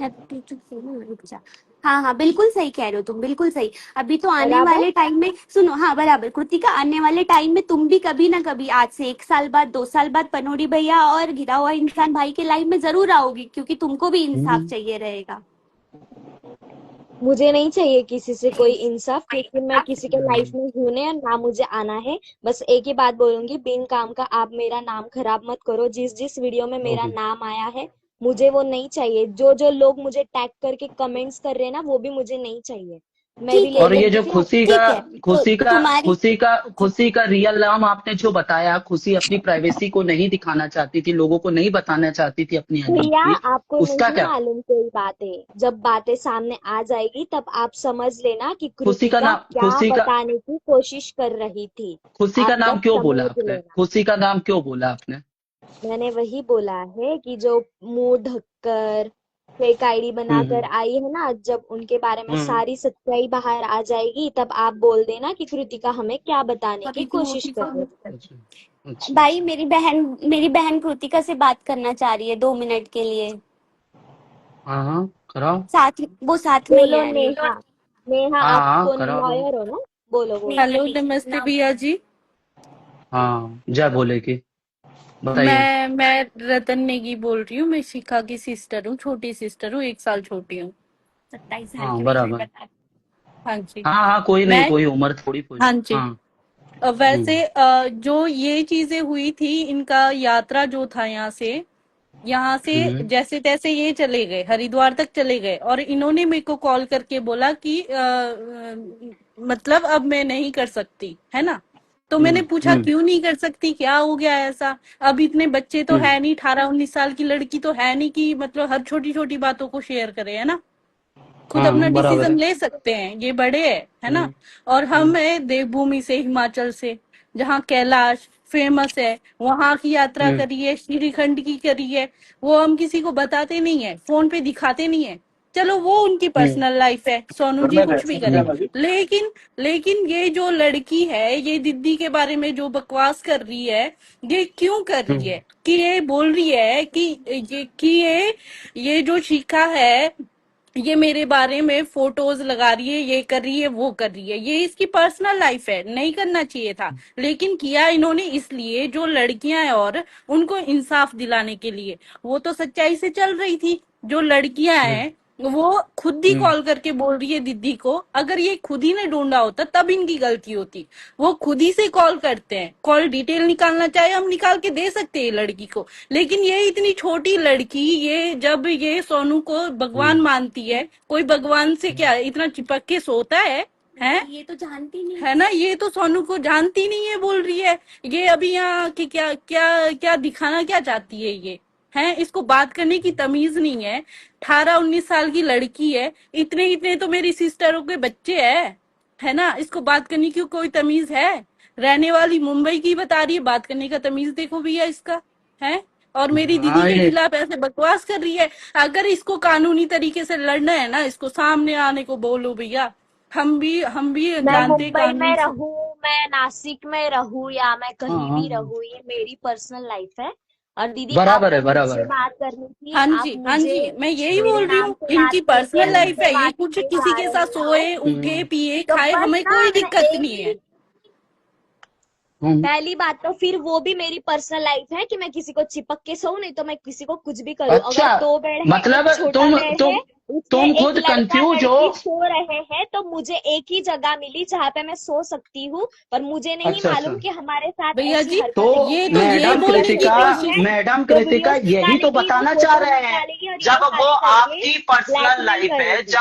रुक जा। हाँ हाँ बिल्कुल सही कह रहे हो तुम, बिल्कुल सही। अभी तो आने बराबर। वाले टाइम में सुनो, हाँ बराबर कृतिका, आने वाले टाइम में तुम भी कभी ना कभी, आज से 1 साल बाद 2 साल बाद, पनोड़ी भैया और गिरा हुआ इंसान भाई के लाइफ में जरूर आओगी, क्योंकि तुमको भी इंसाफ चाहिए रहेगा। मुझे नहीं चाहिए किसी से कोई इंसाफ, क्योंकि मैं किसी के लाइफ में हूं नहीं और ना मुझे आना है। बस एक ही बात बोलूंगी, बिन काम का आप मेरा नाम खराब मत करो। जिस जिस वीडियो में मेरा नाम आया है मुझे वो नहीं चाहिए। जो जो लोग मुझे टैग करके कमेंट्स कर रहे हैं ना वो भी मुझे नहीं चाहिए। मैं भी ठीक है, ले और ये लूंगी जो फिर खुशी का ठीक है। तो खुशी का तुम्हारी खुशी का खुशी का रियल नाम आपने जो बताया, खुशी अपनी प्राइवेसी को नहीं दिखाना चाहती थी, लोगों को नहीं बताना चाहती थी अपनी भैया आइडेंटिटी, आपको उसका नहीं क्या। मालूम कोई बातें। जब बातें सामने आ जाएगी तब आप समझ लेना कि खुशी का कृतिका नाम क्या खुशी का बताने की कोशिश कर रही थी। खुशी का आप नाम तब क्यों बोला समझ आपने, लेना। खुशी का नाम क्यों बोला आपने। मैंने वही बोला है कि जो मुंह ढककर फेक आईडी बनाकर हम्म आई है ना, जब उनके बारे में हम्म सारी सच्चाई बाहर आ जाएगी तब आप बोल देना कि कृतिका हमें क्या बताने की कोशिश कर रही है। अच्छा अच्छा भाई, अच्छा। मेरी बहन कृतिका से बात करना चाह रही है 2 मिनट के लिए। हाँ हाँ कराओ। वो साथ में ही बोलो है अभी। नेहा। नेहा हाँ आप हाँ कौन कराओ कराओ। लॉयर हो ना। बोलो बोलो। हेलो नमस्ते भैया जी। हाँ जय बोले की बताइए। मैं रतन नेगी बोल रही हूँ। मैं शिखा की सिस्टर हूँ, छोटी सिस्टर हूँ, 1 साल छोटी हूँ। 27 साल हाँ की वैसे बराबर। बता। हाँ जी। हाँ हाँ कोई नहीं, मैं कोई उम्र थोड़ी कोई। हाँ जी। हाँ वैसे जो ये चीजें हुई थी, इनका यात्रा जो था यहाँ से हम्म जैसे तैसे ये चले गए, हरिद्वार तक चले गए, और इन्होंने मेरे को कॉल करके बोला कि मतलब अब मैं नहीं कर सकती, है ना। तो मैंने पूछा हम्म क्यों नहीं कर सकती, क्या हो गया ऐसा। अब इतने बच्चे तो हम्म है नहीं, 18-19 साल की लड़की तो है नहीं कि मतलब हर छोटी छोटी बातों को शेयर करे, है ना। खुद अपना हाँ बराबर डिसीजन है। ले सकते हैं, ये बड़े है ना। हम्म और हम हम्म है देवभूमि से, हिमाचल से, जहाँ कैलाश फेमस है, वहां की यात्रा हम्म करी है, श्रीखंड की करी है। वो हम किसी को बताते नहीं है, फोन पे दिखाते नहीं है, चलो वो उनकी पर्सनल लाइफ है, सोनू जी कुछ भी करे, लेकिन लेकिन ये जो लड़की है, ये दीदी के बारे में जो बकवास कर रही है, ये क्यों कर रही है? कि ये बोल रही है कि ये जो शिखा है, ये मेरे बारे में फोटोज लगा रही है, ये कर रही है, वो कर रही है, ये इसकी पर्सनल लाइफ है, नहीं करना चाहिए था, लेकिन किया इन्होंने इसलिए जो लड़कियां हैं और उनको इंसाफ दिलाने के लिए। वो तो सच्चाई से चल रही थी। जो लड़कियां हैं वो खुद ही कॉल करके बोल रही है दीदी को, अगर ये खुद ही ने ढूंढा होता तब इनकी गलती होती। वो खुद ही से कॉल करते हैं, कॉल डिटेल निकालना चाहे हम निकाल के दे सकते हैं लड़की को, लेकिन ये इतनी छोटी लड़की, ये जब ये सोनू को भगवान मानती है, कोई भगवान से क्या इतना चिपक के सोता है? ये तो जानती नहीं है ना, ये तो सोनू को जानती नहीं है, बोल रही है ये अभी यहाँ की क्या क्या क्या दिखाना क्या चाहती है ये, है इसको बात करने की तमीज नहीं है। 18-19 साल की लड़की है, इतने इतने तो मेरी सिस्टरों के बच्चे हैं, है ना, इसको बात करने की कोई तमीज है? रहने वाली मुंबई की बता रही है, बात करने का तमीज देखो भैया इसका, है। और मेरी दीदी के खिलाफ ऐसे बकवास कर रही है। अगर इसको कानूनी तरीके से लड़ना है ना, इसको सामने आने को बोलो भैया। हम भी मैं जानते मुंबई कानून में से। रहूं, मैं नासिक में रहूं, या मैं कहीं भी हाँ रहूं, ये मेरी पर्सनल लाइफ है। और दीदी बराबर है, आपको बराबर मुझसे है। बात करनी थी, हाँ आप जी, हाँ मुझे जी, मैं यही मेरे बोल रही नाम हूँ, से इनकी याद करके पर्सनल लाइफ मुझसे है, ये बात कुछ करके किसी जा के रही साथ हैं सोए आप। उगे पिए तो खाए, बस हमें ना, कोई मैं दिक्कत एक नहीं ही, है। पहली बात तो फिर वो भी मेरी पर्सनल लाइफ है कि मैं किसी को चिपक के सोऊं, नहीं तो मैं किसी को कुछ भी करूं। अगर अच्छा, 2 बेड है, एक मतलब छोटा बेड है, उसमें तुम एक खुद लड़का कंफ्यूज हो। लड़की सो रहे हैं, तो मुझे एक ही जगह मिली जहां पे मैं सो सकती हूँ, पर मुझे नहीं अच्छा अच्छा, मालूम कि हमारे साथ भैया ऐसी जी, तो हरकतें ये होंगी। तो ये मैडम जो बोलने की कृतिका, वीडियोस कोशिश। है, मैडम जो कृतिका वीडियोस यही तो निकालेगी, वो बताना चाह फोटोज रहे हैं। निकालेगी और ये जब वो सारी करके आपकी पर्सनल ब्लैकमेल लाइफ है, करेगी।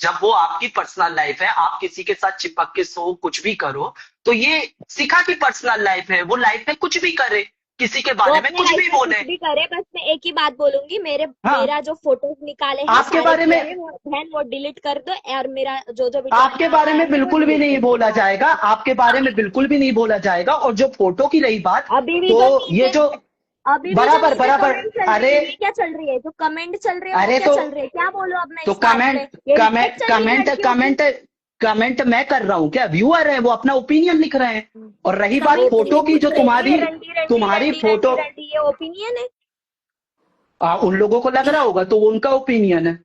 जब वो आपकी पर्सनल लाइफ है, आप किसी के साथ चिपक के सो कुछ भी करो, तो ये शिखा की पर्सनल लाइफ है, वो लाइफ में कुछ भी करे, किसी के वो बारे में अपने कुछ लाइफ भी में बोले। कुछ भी करे, बस मैं एक ही बात बोलूंगी, हाँ, मेरा जो फोटोज निकाले हैं आपके सारे बारे किए में हैं, वो बहन वो डिलीट कर दो, और मेरा जो जो वीडियो आपके मैंने बारे बताया में है वो बिल्कुल भी डिलीट नहीं कर दो। बोला जाएगा, आपके बारे में बिल्कुल भी नहीं बोला जाएगा। और जो फोटो की रही बात, अभी भी जो तो ये नीचे जो अभी भी जो बराबर नीचे बराबर, कमेंट चल रही अरे है, ये क्या चल रही है? जो कमेंट चल रही है वो अरे क्या तो चल रही है? क्या बोलो अब मैं तो इस बात पे? कमेंट ये रिस्पेक्ट कमेंट चल रही है कमेंट लड़कियों की? कमेंट कमेंट मैं कर रहा हूँ क्या? व्यूअर है, वो अपना ओपिनियन लिख रहे हैं। और रही बात कमेंट फोटो की, जो ये रंडी रंडी तुम्हारी रंडी फोटो, रंडी रंडी ये ओपिनियन है? उन लोगों को लग रहा होगा तो वो उनका ओपिनियन है।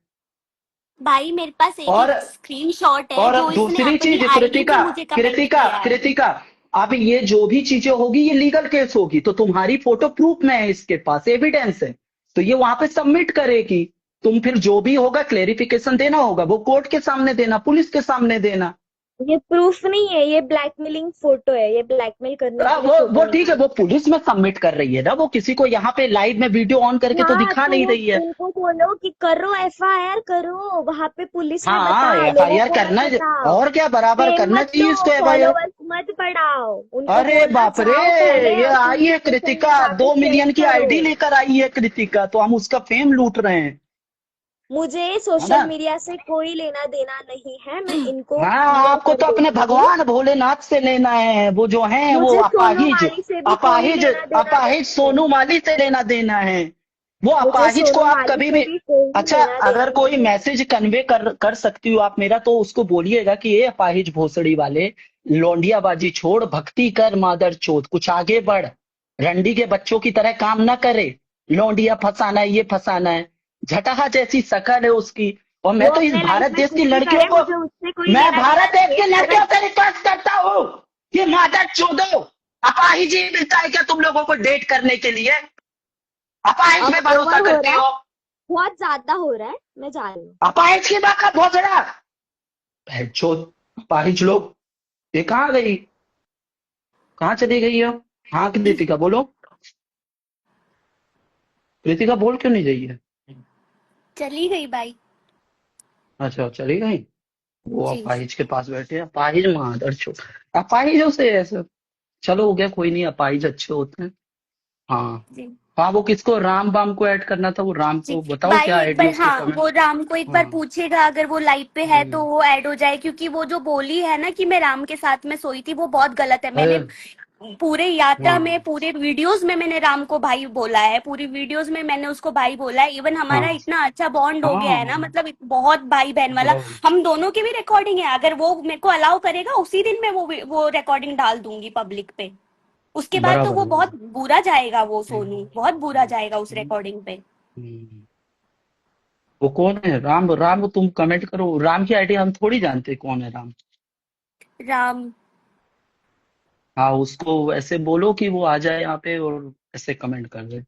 भाई मेरे पास एक और एक स्क्रीनशॉट है और जो इसने दूसरी अपनी चीज, आईडी पे कृतिका मुझे कमेंट कृतिका किया है। कृतिका अब ये जो भी चीजें होगी, ये लीगल केस होगी, तो तुम्हारी फोटो प्रूफ में है, इसके पास एविडेंस है, तो ये वहां पे सबमिट करेगी। तुम फिर जो भी होगा क्लेरिफिकेशन देना होगा, वो कोर्ट के सामने देना, पुलिस के सामने देना। ये प्रूफ नहीं है, ये ब्लैकमेलिंग फोटो है, ये ब्लैकमेल करने के लिए फोटो वो ठीक है, निकाली। वो पुलिस में सबमिट कर रही है ना, वो किसी को यहाँ पे लाइव में वीडियो ऑन करके तो हाँ, दिखा तो नहीं रही है। उनको बोलो कि करो, FIR करो, वहां पे पुलिस में हाँ, बताओ, लोगों FIR को मत करना, बताओ, और क्या, बराबर फेम करना मत चाहिए दो, इसको FIR। फॉलोवर्स मत बढ़ाओ, उनको अरे बोलना बाप रे, जाओ पहले ये और आई पुलिस है स्टेशन में कृतिका, जाके 2 फेम मिलियन की करो। आईडी लेकर आई है कृतिका, तो हम उसका फेम लूट रहे हैं, मुझे है ना। सोशल मीडिया से कोई लेना देना नहीं है, मैं इनको हाँ, क्लियर आपको कर तो अपने देती हूँ। भगवान भोलेनाथ से लेना है, वो जो हैं वो मुझे सोनू अपाहिज, माली से भी कोई अपाहिज लेना देना अपाहिज नहीं है। सोनू माली से लेना देना है। वो मुझे अपाहिज को सोनू आप माली कभी से भी, भी कोई अच्छा, लेना अगर देना कोई नहीं है। मैसेज कन्वे कर सकती हो आप मेरा, तो उसको बोलिएगा कि ये अपाहिज भोसड़ी वाले, लौंडियाबाजी छोड़, भक्ति कर मादर चोद, कुछ आगे बढ़, रंडी के बच्चों की तरह काम ना करे, लौंडिया फंसाना है, ये फंसाना है, झटहा जैसी शकल है उसकी। और वो मैं तो इस अपने लाइफ भारत में देश कुछ की भी लड़कियों करे, को, मुझे उससे कोई मैं लेना देना भारत देश नहीं की है। लड़कियों अगर से रिक्वेस्ट करता हूँ कि मादर चोदो, अपाहिज ही मिलता है क्या तुम लोगों को डेट करने के लिए? अपाहिज अब में भरोसा ओवर हो करती रहा है, हो? बहुत ज्यादा हो रहा है, मैं जा रही हूँ। अपाहिज की बात का भोसड़ा, चोद अपाहिज लोग। ये कहाँ गई, कहाँ चली गई हो? हाँ कृतिका बोलो, कृतिका बोल क्यों नहीं रही है? चली गई भाई अच्छा, चली गई। वो जी। अपाहिज के पास बैठे हैं, अपाहिज मादर चोद, अपाहिजों से ऐसे, चलो हो गया, कोई नहीं, अपाहिज अच्छे होते हैं। हाँ जी हाँ, वो किसको, राम बाम को ऐड करना था, वो राम जी को बताओ भाई क्या एक आईडी बार, उसकी, हाँ कमेंट। वो राम को एक बार हाँ, पूछेगा, अगर वो लाइव पे है तो हम्म, वो ऐड हो जाए, क्योंकि वो जो बोली है ना कि मैं राम के साथ में सोई थी, वो बहुत गलत है। अरे मैंने पूरे यात्रा में, हाँ पूरे वीडियोस में मैंने राम को भाई बोला है, पूरी वीडियोस में मैंने उसको भाई बोला है। इवन हमारा हाँ इतना अच्छा बॉन्ड हो गया है ना, हाँ मतलब बहुत भाई बहन वाला। बहुत हम दोनों की भी रिकॉर्डिंग है, अगर वो मेरे को अलाउ करेगा उसी दिन मैं वो रिकॉर्डिंग डाल दूंगी पब्लिक पे। उसके बाद तो बराबर वो बराबर। बहुत बुरा जाएगा, वो सोनू हम्म, बहुत बुरा हम्म, जाएगा उस हम्म, रिकॉर्डिंग पे। हम्म। वो कौन है राम? राम तुम कमेंट करो, राम की आईडी हम थोड़ी जानते कौन है राम। राम। हाँ उसको ऐसे बोलो कि वो आ जाए यहाँ पे और ऐसे कमेंट कर दे।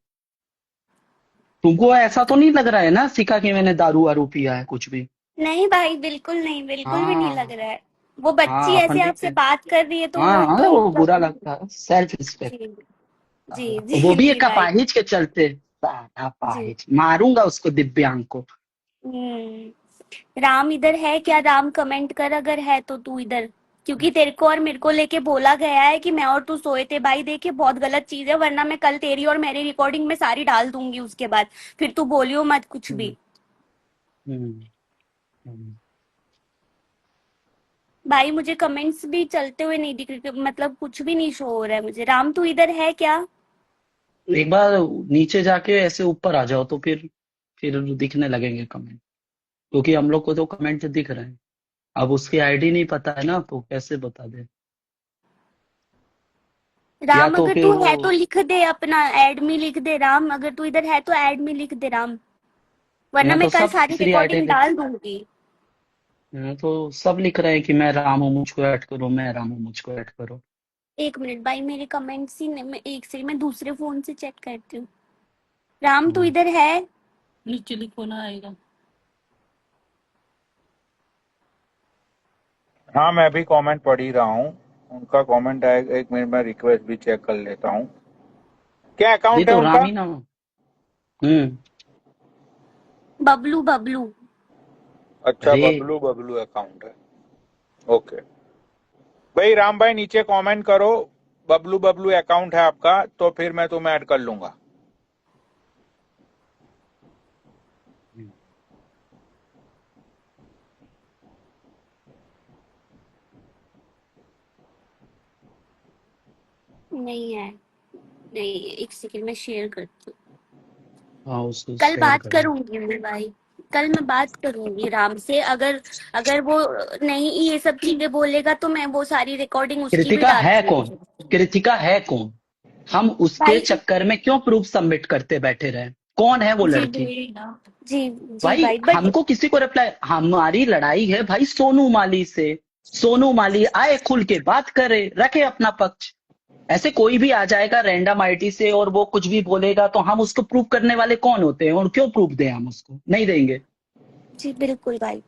तुमको ऐसा तो नहीं लग रहा है ना सिखा कि मैंने दारू वारू पिया है कुछ भी? नहीं भाई, बिल्कुल नहीं, बिल्कुल भी नहीं लग हाँ रहा है। वो बच्ची हाँ अपन ऐसे नहीं आपसे पे। बात कर रही है तो हाँ वो हाँ तो वो बुरा मतलब। लगता है, सेल्फ रिस्पेक्ट। जी जी वो जी भी जी एक भाई। अपाहिज के चलते। साला जी। अपाहिज मारूंगा उसको, दिव्यांग को। राम इधर है क्या? राम कमेंट कर अगर है तो तू इधर। क्योंकि तेरे को और मेरे को लेके बोला गया है कि मैं और तू सोए थे भाई, देखिए बहुत गलत चीज है, वरना मैं कल तेरी और मेरी रिकॉर्डिंग में सारी डाल दूंगी उसके बाद। फिर तू बोलियो मत कुछ हम्म, भी। हम्म, हम्म। भाई मुझे कमेंट्स भी चलते हुए नहीं दिख रहे, मतलब कुछ भी नहीं शो हो रहा है मुझे। राम तू इधर है क्या? एक बार नीचे जाके ऐसे ऊपर आ जाओ तो फिर दिखने लगेंगे कमेंट, क्योंकि हम लोग को तो कमेंट दिख रहे हैं। अब उसकी आईडी नहीं पता है ना तो कैसे बता दे। या राम तो अगर फिर तू वो, है तो लिख दे अपना एड मी लिख दे राम, अगर तू इधर है तो एड मी लिख दे राम, वरना यहाँ मैं तो कल सब सारी तीसरी आईडी रिकॉर्डिंग लिख, डाल दूंगी। यहाँ तो सब लिख रहे हैं कि मैं राम हूँ मुझको ऐड करो, मैं राम हूँ मुझको ऐड करो। एक मिनट भाई, मेरे कमेंट्स ही नहीं, मैं एक से मैं दूसरे फोन से चेक करती हूँ। राम तू हम्म। इधर है? नीचे लिखो ना आएगा। हाँ मैं भी कमेंट पढ़ ही रहा हूँ। उनका कमेंट है, एक मिनट में रिक्वेस्ट भी चेक कर लेता हूँ। क्या ये अकाउंट है तो राम उनका? ही नाम। हम्म। बबलू बबलू। अच्छा, अरे बबलू बबलू अकाउंट है। ओके भाई, राम भाई नीचे कमेंट करो, बबलू बबलू अकाउंट है आपका, तो फिर मैं तुम्हें ऐड कर लूंगा। नहीं है, नहीं है, एक सेकंड में शेयर करती हूँ। हाँ उसको कल शेयर बात कर दो। करूंगी मैं भाई, कल मैं बात करूंगी राम से। अगर अगर वो नहीं ये सब चीजें बोलेगा तो मैं वो सारी रिकॉर्डिंग उसकी भी कृतिका डाल है कौन? दूंगी। कृतिका है कौन? हम उसके भाई चक्कर में क्यों प्रूफ सबमिट करते बैठे रहे? कौन है वो जी लड़की? भाई ना। जी जी भाई भाई बट। हमको किसी को रिप्लाई, हमारी लड़ाई है भाई सोनू माली से। सोनू माली आए खुल के बात करे, रखे अपना पक्ष। ऐसे कोई भी आ जाएगा रैंडम आईडी से और वो कुछ भी बोलेगा तो हम उसको प्रूव करने वाले कौन होते हैं? और क्यों प्रूफ दें? हम उसको नहीं देंगे। जी बिल्कुल भाई।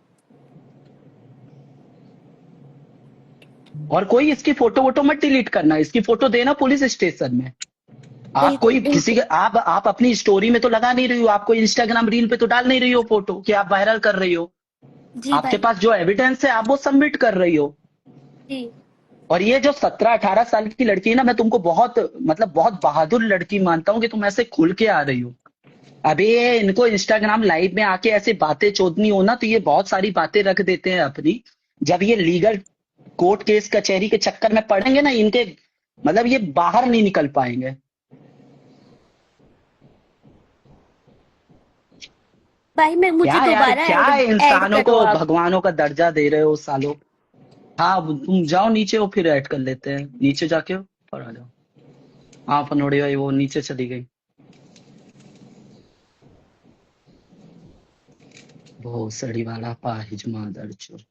और कोई इसकी फोटो वोटो मत डिलीट करना, इसकी फोटो देना पुलिस स्टेशन में। आप बिल्कुल कोई किसी के, बिल्कुल। आप अपनी स्टोरी में तो लगा नहीं रही हो, आप कोई इंस्टाग्राम रील पे तो डाल नहीं रही हो फोटो कि आप वायरल कर रही हो। जी आपके भाई। पास जो एविडेंस है आप वो सबमिट कर रही हो। जी और ये जो 17-18 साल की लड़की है ना, मैं तुमको बहुत मतलब बहुत बहादुर लड़की मानता हूँ कि तुम ऐसे खुल के आ रही हो। अबे इनको इंस्टाग्राम लाइव में आके ऐसे बातें चोदनी हो ना तो ये बहुत सारी बातें रख देते हैं अपनी। जब ये लीगल कोर्ट केस कचहरी के चक्कर में पड़ेंगे ना इनके, मतलब ये बाहर नहीं निकल पाएंगे। भाई मैं मुझे क्या यार, दोबारा क्या ऐड ऐड इंसानों करो को आप। भगवानों का दर्जा दे रहे हो सालों। हाँ अब तुम जाओ नीचे वो फिर ऐड कर लेते हैं, नीचे जाके ऊपर आ जाओ। हाँ पनोड़ी भाई वो नीचे चली गई। भोसड़ी वाला पाहिज मादर चोद।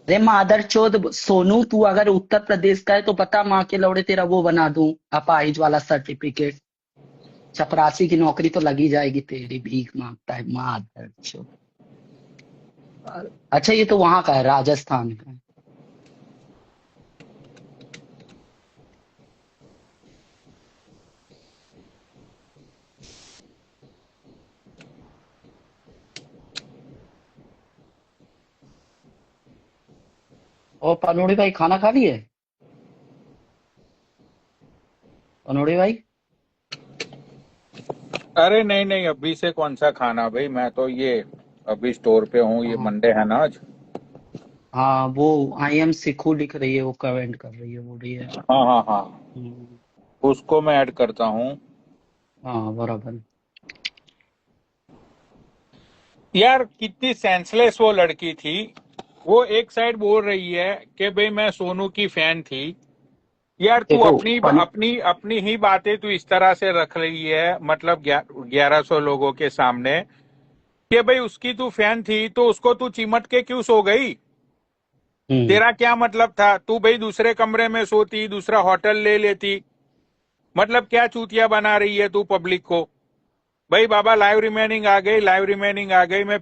अरे मादर चोद सोनू, तू अगर उत्तर प्रदेश का है तो बता, माँ के लौड़े तेरा वो बना दूं अपाहिज वाला सर्टिफिकेट। चपरासी की नौकरी तो लगी जाएगी तेरी, भीख मांगता है मादर चोद। अच्छा ये तो वहां का है, राजस्थान का है। और पनोड़ी भाई खाना खा लिए? पनोड़ी भाई अरे नहीं नहीं, अभी से कौन सा खाना भाई, मैं तो ये अभी स्टोर पे हूँ, ये हाँ मंडे है ना आज। हाँ वो आई एम सिखू लिख रही है, वो कमेंट कर रही है, बोल रही है। हाँ हाँ हाँ, हम्म, उसको मैं ऐड करता हूँ। हाँ बराबर। यार कितनी सेंसलेस वो लड़की थी। वो एक साइड बोल रही है कि भाई मैं सोनू की फैन थी। यार तू देखो अपनी अपनी अपनी ही बातें तू इस तरह से रख रही है, मतलब 1100 लोगों के सामने, कि भाई उसकी तू फैन थी तो उसको तू चिमट के क्यों सो गई? हम्म, तेरा क्या मतलब था? तू भाई दूसरे कमरे में सोती, दूसरा होटल ले लेती। मतलब क्या चूतिया बना रही है तू पब्लिक को? भाई बाबा लाइव रिमेनिंग आ गई, लाइव रिमेनिंग आ गई, मैं